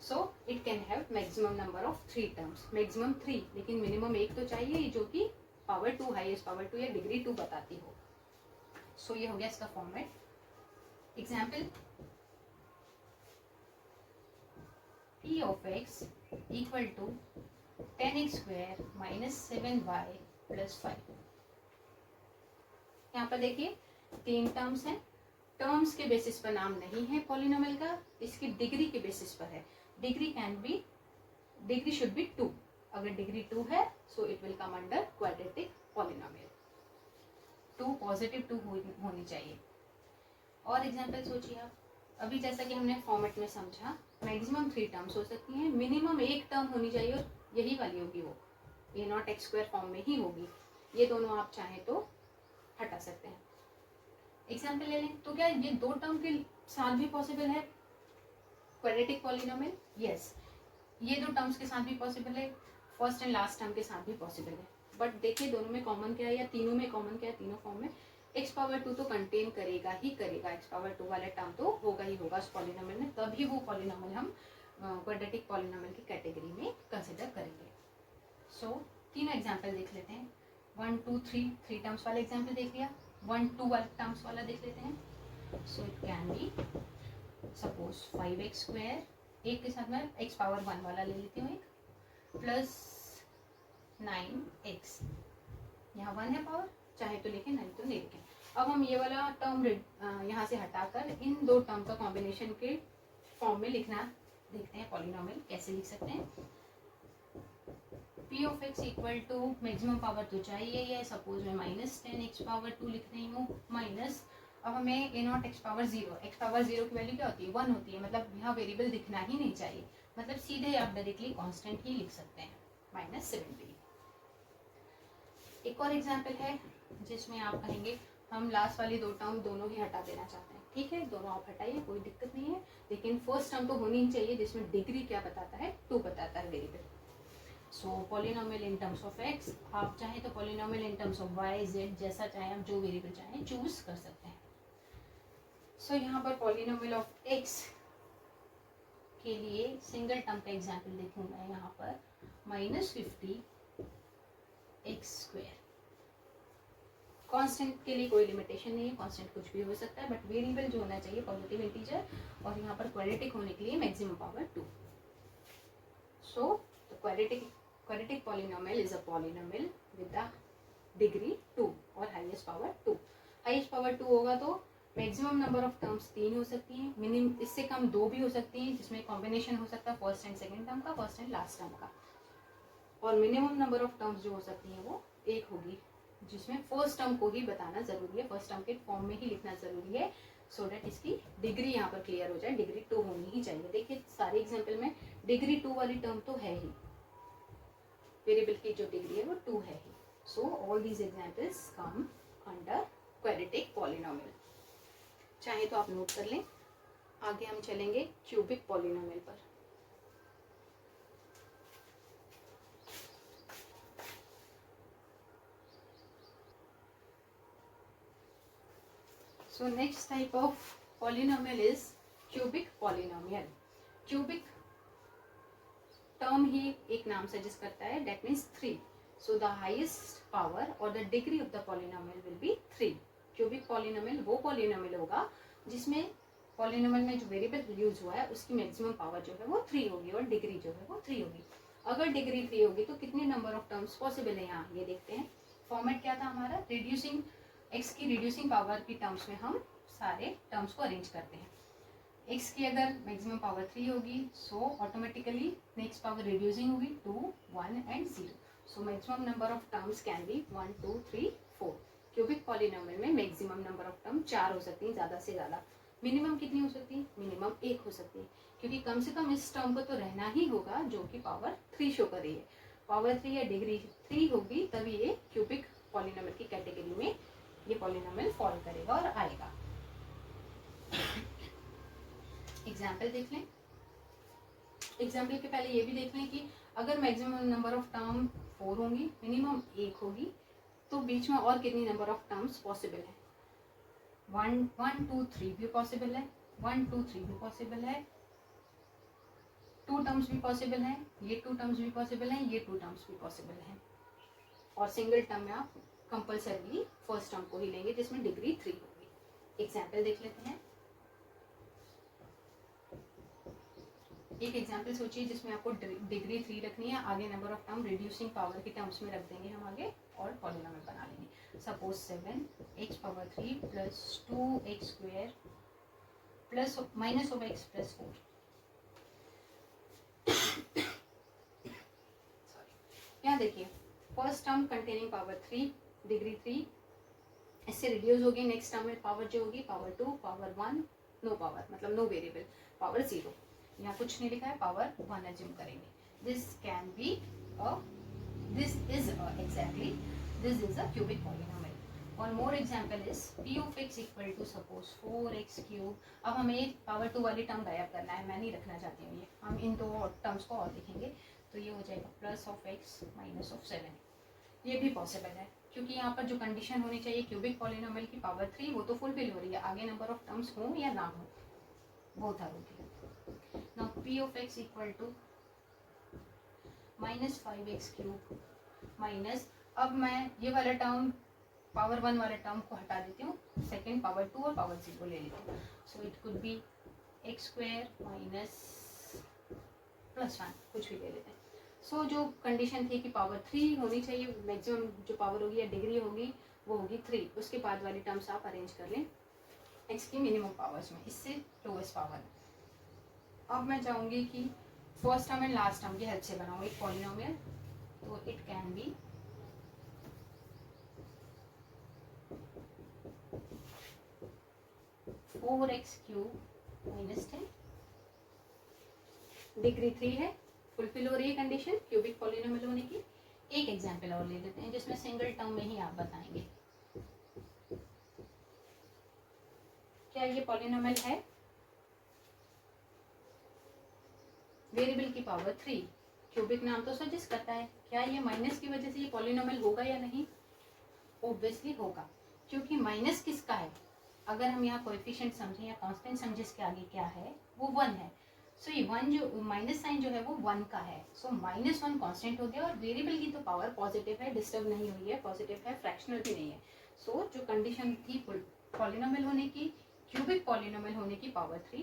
So it can have maximum number of 3 terms, maximum 3, लेकिन मिनिमम एक तो चाहिए जो कि पावर 2, हाईएस्ट पावर 2 या डिग्री 2 बताती हो। सो ये हो गया इसका format. Example, p of x equal to 10x² - 7y + 5। यहाँ पर देखिए 3 टर्म्स हैं। टर्म्स के बेसिस पर नाम नहीं है पॉलिनोमियल का, इसकी डिग्री के बेसिस पर है। Degree should be 2। अगर डिग्री 2 है so it will come under quadratic polynomial. 2 positive 2 होनी चाहिए। और एग्जाम्पल सोचिए आप, अभी जैसा कि हमने फॉर्मेट में समझा, मैक्सिमम 3 टर्म्स हो सकती हैं, मिनिमम 1 टर्म होनी चाहिए और यही वाली होगी वो a0x² फॉर्म में ही होगी। ये दोनों आप चाहें तो हटा सकते हैं। एग्जाम्पल ले लें, तो क्या ये 2 टर्म के साथ भी पॉसिबल है क्वाड्रेटिक पॉलिनोमियल? यस, ये 2 टर्म्स के साथ भी पॉसिबल है, फर्स्ट एंड लास्ट टर्म के साथ भी पॉसिबल है। बट देखिए दोनों में कॉमन क्या है या तीनों में कॉमन क्या है, तीनों फॉर्म में x⁻2 तो कंटेन करेगा ही करेगा, x⁻2 वाला टर्म तो होगा ही होगा उस पॉलिनोमियल में, तभी वो पॉलिनोमियल हम क्वाड्रेटिक पॉलिनोमियल की कैटेगरी में कंसिडर करेंगे। सो तीनों एग्जाम्पल देख लेते हैं। 1 2 3 टर्म्स वाला एग्जाम्पल देख लिया, 1 2 वाला टर्म्स वाला देख लेते हैं। So it can be suppose 5x², एक के साथ मैं x⁻1 वाला ले लेती हूँ, एक प्लस 9x, यहाँ 1 है पावर, चाहे तो लिखें नहीं तो नहीं लिखें। अब हम ये वाला टर्म यहाँ से हटाकर इन 2 टर्म का कॉम्बिनेशन के फॉर्म में लिखना देखते हैं पॉलिनोमियल कैसे लिख सकते हैं। p of x equal to maximum power तो चाहिए है, सपोज मैं -10x⁻2 लिख रही हूँ, माइनस, अब हमें a0x⁻0, x⁻0 की वैल्यू क्या होती है 1 होती है, मतलब यहाँ वेरिएबल दिखना ही नहीं चाहिए, मतलब सीधे आप डायरेक्टली कांस्टेंट ही लिख सकते हैं, -70। एक और एग्जांपल है जिसमें आप कहेंगे हम लास्ट वाली 2 टर्म दोनों ही हटा देना चाहते हैं। ठीक है, दोनों आप हटाइए, कोई दिक्कत नहीं है, लेकिन फर्स्ट टर्म तो होनी ही चाहिए जिसमें डिग्री क्या बताता है 2 बताता है variable. So polynomial in terms of x, आप चाहें तो polynomial in terms of y z, जैसा चाहें आप जो वेरिएबल चाहें चूज कर सकते हैं। सो यहाँ पर पॉलिनोमियल ऑफ x के लिए सिंगल टर्म का एग्जाम्पल देखूंगा यहाँ पर -50 x²। कांस्टेंट के लिए कोई लिमिटेशन नहीं है, कांस्टेंट कुछ भी हो सकता है, बट वेरिएबल जो होना चाहिए पॉजिटिव इंटीजर, और यहाँ पर क्वाड्रेटिक होने के लिए maximum power 2। So quadratic polynomial is a polynomial with the degree 2 और हाईएस्ट पावर 2। हाईएस्ट पावर 2 होगा तो मैक्सिमम नंबर ऑफ टर्म्स 3 हो सकती हैं, मिनिमम इससे कम 2 भी हो सकती हैं, जिसमें कॉम्बिनेशन हो सकता है फर्स्ट एंड सेकेंड टर्म का, फर्स्ट एंड लास्ट टर्म का, और मिनिमम नंबर ऑफ टर्म्स जो हो सकती हैं वो 1 होगी, जिसमें फर्स्ट टर्म को ही बताना जरूरी है, फर्स्ट टर्म के फॉर्म में ही लिखना जरूरी है, सो दैट इसकी डिग्री यहाँ पर क्लियर हो जाए, डिग्री 2 होनी ही चाहिए। देखिए सारे एग्जाम्पल में डिग्री 2 वाली टर्म तो है ही, वेरिएबल की जो डिग्री है वो 2 है ही। So all these examples come under quadratic polynomial. चाहे तो आप नोट कर लें। आगे हम चलेंगे क्यूबिक पॉलिनोमियल पर। So next type of polynomial is cubic polynomial. Cubic term ही एक नाम सजेस्ट करता है, that means 3. So the highest power or the degree of the polynomial will be 3. Cubic polynomial वो polynomial होगा जिसमें polynomial में जो वेरिएबल यूज हुआ है उसकी मैक्सिमम पावर जो है वो 3 होगी और डिग्री जो है वो 3 होगी। अगर डिग्री 3 होगी तो कितने नंबर ऑफ टर्म्स पॉसिबल है, यहाँ ये देखते हैं। फॉर्मेट क्या था हमारा, रिड्यूसिंग x की रिड्यूसिंग पावर की टर्म्स में हम सारे टर्म्स को अरेंज करते हैं। x की अगर मैक्सिमम पावर 3 होगी so automatically next power reducing होगी 2 1 and 0। So maximum number of terms can be 1 2 3 4। Cubic polynomial में मैक्सिमम नंबर ऑफ टर्म 4 हो सकती है ज़्यादा से ज़्यादा। मिनिमम कितनी हो सकती है, मिनिमम 1 हो सकती है, क्योंकि कम से कम इस टर्म को तो रहना ही होगा जो कि पावर 3 शो कर रही है। पावर 3 या डिग्री 3 होगी तभी ये क्यूबिक पॉलिनोमियल की कैटेगरी में ये पॉलिनोमियल फॉल करेगा और आएगा। एग्जाम्पल देख लें। एग्जाम्पल के पहले ये भी देख लें कि अगर मैक्सिमम नंबर ऑफ टर्म 4 होंगी, मिनिमम 1 होगी, तो बीच में और कितनी नंबर ऑफ टर्म्स पॉसिबल है, 1 2 3 भी पॉसिबल है, 1 2 3 भी पॉसिबल है, 2 टर्म्स भी पॉसिबल है, ये 2 टर्म्स भी पॉसिबल है, ये 2 टर्म्स भी पॉसिबल है, और सिंगल टर्म में आप कंपल्सरी फर्स्ट टर्म को ही लेंगे जिसमें डिग्री 3 होगी। एग्जाम्पल देख लेते हैं। एक एग्जाम्पल सोचिए जिसमें आपको डिग्री 3 रखनी है, आगे number of term reducing power की टर्म्स में रख देंगे हम आगे और पॉलिनोमियल बना लेंगे। Suppose 7x⁻3 plus 2x² plus minus of x plus 4। यहाँ देखिए first term containing power 3 degree 3, इससे रिड्यूस होगी। नेक्स्ट टर्म में पावर जो होगी पावर 2, पावर 1, नो पावर मतलब नो वेरिएबल, पावर 0। यहाँ कुछ नहीं लिखा है, पावर 1 एज्यूम करेंगे। This can be this is exactly this is a cubic polynomial. One more example is p of x equal to suppose 4x cube। अब हमें power 2 वाली टर्म गायब करना है, मैं नहीं रखना चाहती हूँ ये, हम इन दो टर्म्स को और लिखेंगे। तो ये हो जाएगा plus of x minus of 7। ये भी पॉसिबल है क्योंकि यहाँ पर जो कंडीशन होनी चाहिए क्यूबिक पॉलिनोमियल की पावर 3 वो तो फुलफिल हो रही है, आगे नंबर ऑफ टर्म्स हो या ना हो, both are okay. Now p of x equal to minus 5x cube minus, अब मैं ये वाला टर्म पावर 1 वाले टर्म को हटा देती हूँ, सेकेंड पावर 2 और पावर 0 ले लेती हूँ। So it could be x square minus plus 1, कुछ भी ले लेते हैं। सो जो कंडीशन थी कि पावर 3 होनी चाहिए, मैक्सिमम जो पावर होगी या डिग्री होगी वो होगी 3, उसके बाद वाली टर्म्स आप अरेंज कर लें एक्स की मिनिमम पावर्स में, इससे लोएस्ट पावर। अब मैं चाहूँगी कि first term and last term की हेल्प से बनाऊँ एक पॉलिनोमियल। तो it can be 4x cube minus 10, degree 3 है, फुलफिल हो रही है कंडीशन क्यूबिक पॉलिनोमियल होने की। एक एग्जांपल और ले लेते हैं जिसमें सिंगल टर्म में ही आप बताएंगे क्या ये पॉलिनोमियल है। वेरिएबल की पावर 3, क्यूबिक नाम तो सजेस्ट करता है, क्या ये माइनस की वजह से ये पॉलिनोमियल होगा या नहीं? ऑब्वियसली होगा, क्योंकि माइनस किसका है, अगर हम यहाँ कोएफिशिएंट समझें या कांस्टेंट समझें, इसके आगे क्या है वो 1 है। सो ये 1 जो माइनस साइन जो है वो 1 का है। सो -1 कांस्टेंट हो गया और वेरिएबल की तो पावर पॉजिटिव है, डिस्टर्ब नहीं हुई है, पॉजिटिव है, फ्रैक्शनल भी नहीं है। सो जो कंडीशन थी पॉलिनोमियल होने की, क्यूबिक पॉलिनोमियल होने की पावर 3